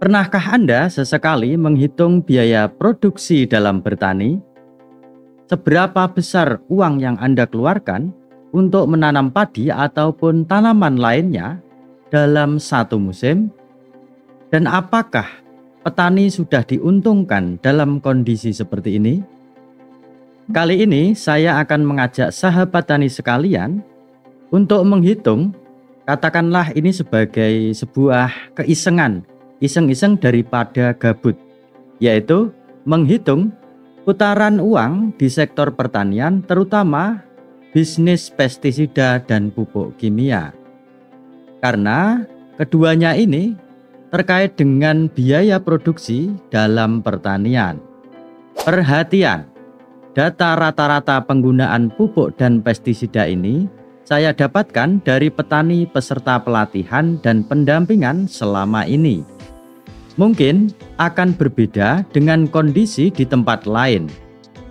Pernahkah Anda sesekali menghitung biaya produksi dalam bertani? Seberapa besar uang yang Anda keluarkan untuk menanam padi ataupun tanaman lainnya dalam satu musim? Dan apakah petani sudah diuntungkan dalam kondisi seperti ini? Kali ini saya akan mengajak sahabat tani sekalian untuk menghitung, katakanlah ini sebagai sebuah keisengan, iseng-iseng daripada gabut, yaitu menghitung putaran uang di sektor pertanian, terutama bisnis pestisida dan pupuk kimia. Karena keduanya ini terkait dengan biaya produksi dalam pertanian. Perhatian, data rata-rata penggunaan pupuk dan pestisida ini saya dapatkan dari petani peserta pelatihan dan pendampingan selama ini. Mungkin akan berbeda dengan kondisi di tempat lain,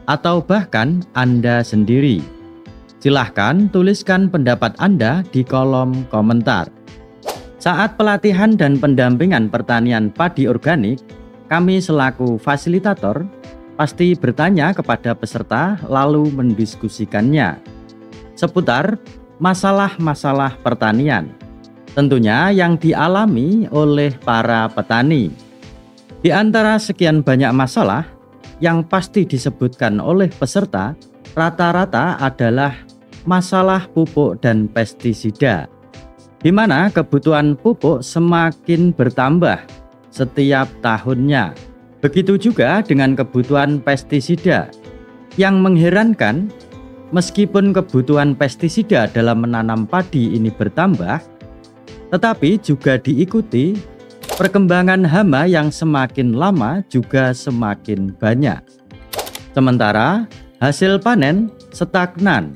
atau bahkan Anda sendiri. Silahkan tuliskan pendapat Anda di kolom komentar. Saat pelatihan dan pendampingan pertanian padi organik, kami selaku fasilitator pasti bertanya kepada peserta lalu mendiskusikannya seputar masalah-masalah pertanian, tentunya yang dialami oleh para petani. Di antara sekian banyak masalah yang pasti disebutkan oleh peserta, rata-rata adalah masalah pupuk dan pestisida, di mana kebutuhan pupuk semakin bertambah setiap tahunnya. Begitu juga dengan kebutuhan pestisida. Yang mengherankan, meskipun kebutuhan pestisida dalam menanam padi ini bertambah, tetapi juga diikuti perkembangan hama yang semakin lama juga semakin banyak. Sementara hasil panen stagnan,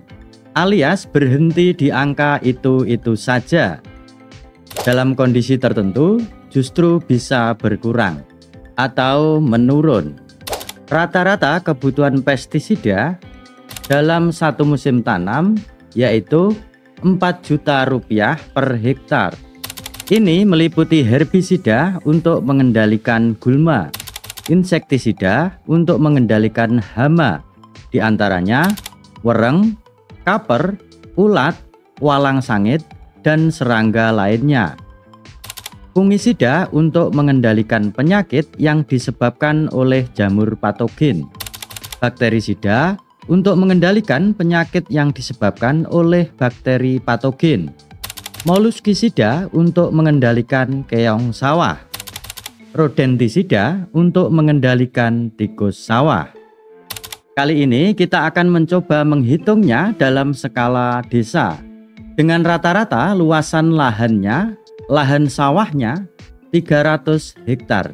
alias berhenti di angka itu-itu saja. Dalam kondisi tertentu justru bisa berkurang atau menurun. Rata-rata kebutuhan pestisida dalam satu musim tanam yaitu 4 juta rupiah per hektar. Ini meliputi herbisida untuk mengendalikan gulma, insektisida untuk mengendalikan hama, di antaranya wereng, kaper, ulat, walang sangit, dan serangga lainnya. Fungisida untuk mengendalikan penyakit yang disebabkan oleh jamur patogen. Bakterisida untuk mengendalikan penyakit yang disebabkan oleh bakteri patogen. Moluskisida untuk mengendalikan keong sawah. Rodentisida untuk mengendalikan tikus sawah. Kali ini kita akan mencoba menghitungnya dalam skala desa. Dengan rata-rata luasan lahan sawahnya 300 hektar.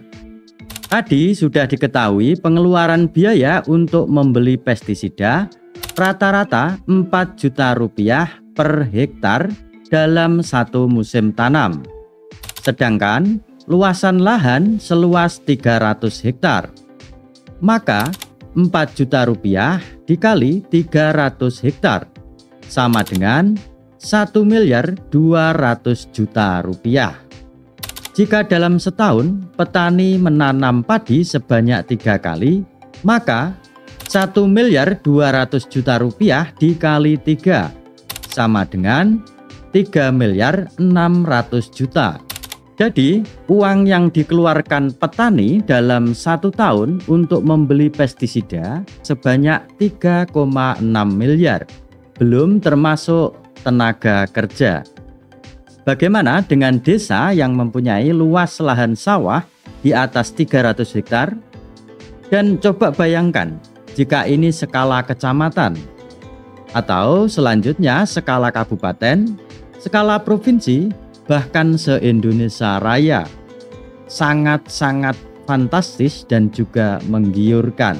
Tadi sudah diketahui pengeluaran biaya untuk membeli pestisida rata-rata 4 juta rupiah per hektar dalam satu musim tanam. Sedangkan luasan lahan seluas 300 hektar. Maka 4 juta rupiah dikali 300 hektar sama dengan 1.200.000.000 rupiah. Jika dalam setahun petani menanam padi sebanyak 3 kali, maka 1.200.000.000 rupiah dikali 3 sama dengan 3.600.000.000. Jadi, uang yang dikeluarkan petani dalam satu tahun untuk membeli pestisida sebanyak 3,6 miliar, belum termasuk tenaga kerja. Bagaimana dengan desa yang mempunyai luas lahan sawah di atas 300 hektar? Dan coba bayangkan jika ini skala kecamatan, atau selanjutnya skala kabupaten, skala provinsi, bahkan se-Indonesia Raya. Sangat-sangat fantastis dan juga menggiurkan.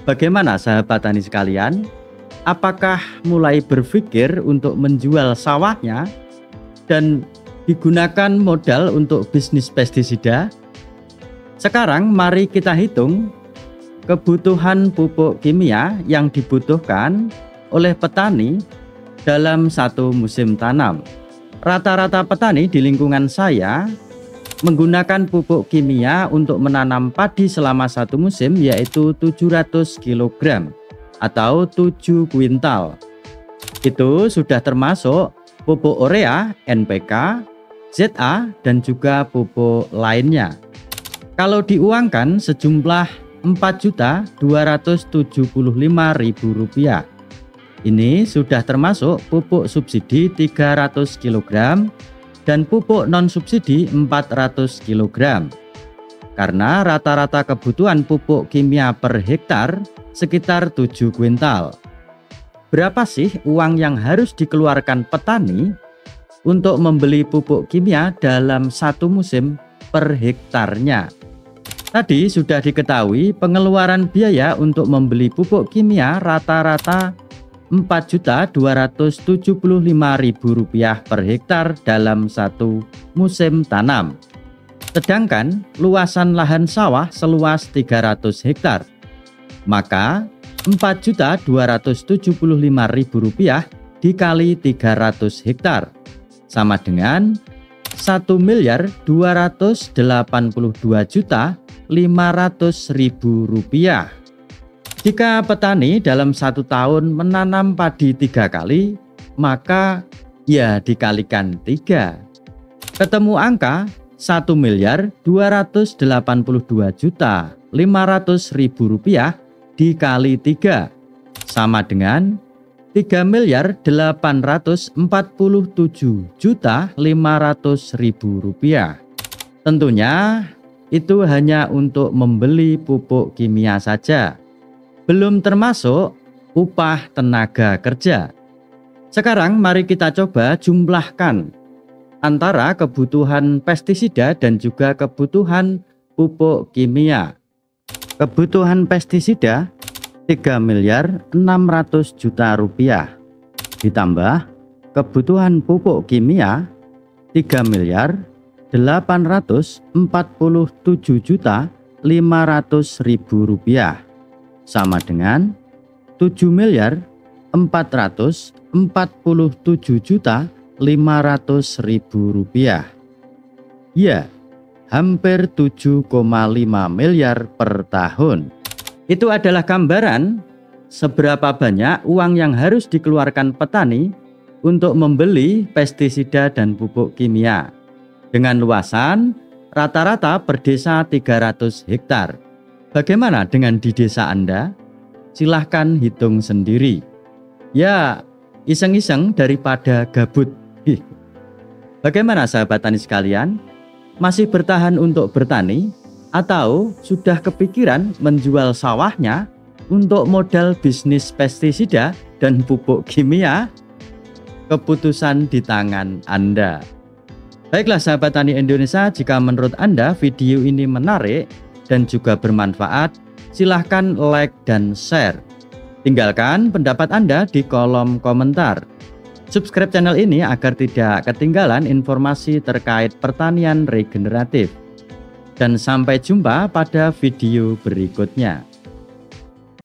Bagaimana sahabat tani sekalian? Apakah mulai berpikir untuk menjual sawahnya dan digunakan modal untuk bisnis pestisida? Sekarang mari kita hitung kebutuhan pupuk kimia yang dibutuhkan oleh petani dalam satu musim tanam. Rata-rata petani di lingkungan saya menggunakan pupuk kimia untuk menanam padi selama satu musim yaitu 700 kg atau 7 kuintal. Itu sudah termasuk pupuk urea, NPK, ZA, dan juga pupuk lainnya. Kalau diuangkan sejumlah Rp4.275.000. Ini sudah termasuk pupuk subsidi 300 kg dan pupuk non-subsidi 400 kg. Karena rata-rata kebutuhan pupuk kimia per hektar sekitar 7 kuintal. Berapa sih uang yang harus dikeluarkan petani untuk membeli pupuk kimia dalam satu musim per hektarnya? Tadi sudah diketahui pengeluaran biaya untuk membeli pupuk kimia rata-rata Rp4.275.000 per hektar dalam satu musim tanam. Sedangkan luasan lahan sawah seluas 300 hektar. Maka Rp4.275.000 dikali 300 hektar sama dengan Rp1.282.500.000. Jika petani dalam satu tahun menanam padi 3 kali, maka ya dikalikan 3. Ketemu angka Rp1.282.500.000 dikali 3 sama dengan Rp3.847.500.000. Tentunya itu hanya untuk membeli pupuk kimia saja, belum termasuk upah tenaga kerja. Sekarang mari kita coba jumlahkan antara kebutuhan pestisida dan juga kebutuhan pupuk kimia. Kebutuhan pestisida Rp3.600.000.000 ditambah kebutuhan pupuk kimia Rp3.847.500.000 sama dengan Rp7.447.500.000. Ya, hampir 7,5 miliar per tahun. Itu adalah gambaran seberapa banyak uang yang harus dikeluarkan petani untuk membeli pestisida dan pupuk kimia. Dengan luasan rata-rata per desa 300 hektar. Bagaimana dengan di desa Anda? Silahkan hitung sendiri. Ya, iseng-iseng daripada gabut. Bagaimana sahabat tani sekalian? Masih bertahan untuk bertani? Atau sudah kepikiran menjual sawahnya untuk modal bisnis pestisida dan pupuk kimia? Keputusan di tangan Anda. Baiklah sahabat tani Indonesia, jika menurut Anda video ini menarik dan juga bermanfaat, silahkan like dan share. Tinggalkan pendapat Anda di kolom komentar. Subscribe channel ini agar tidak ketinggalan informasi terkait pertanian regeneratif. Dan sampai jumpa pada video berikutnya.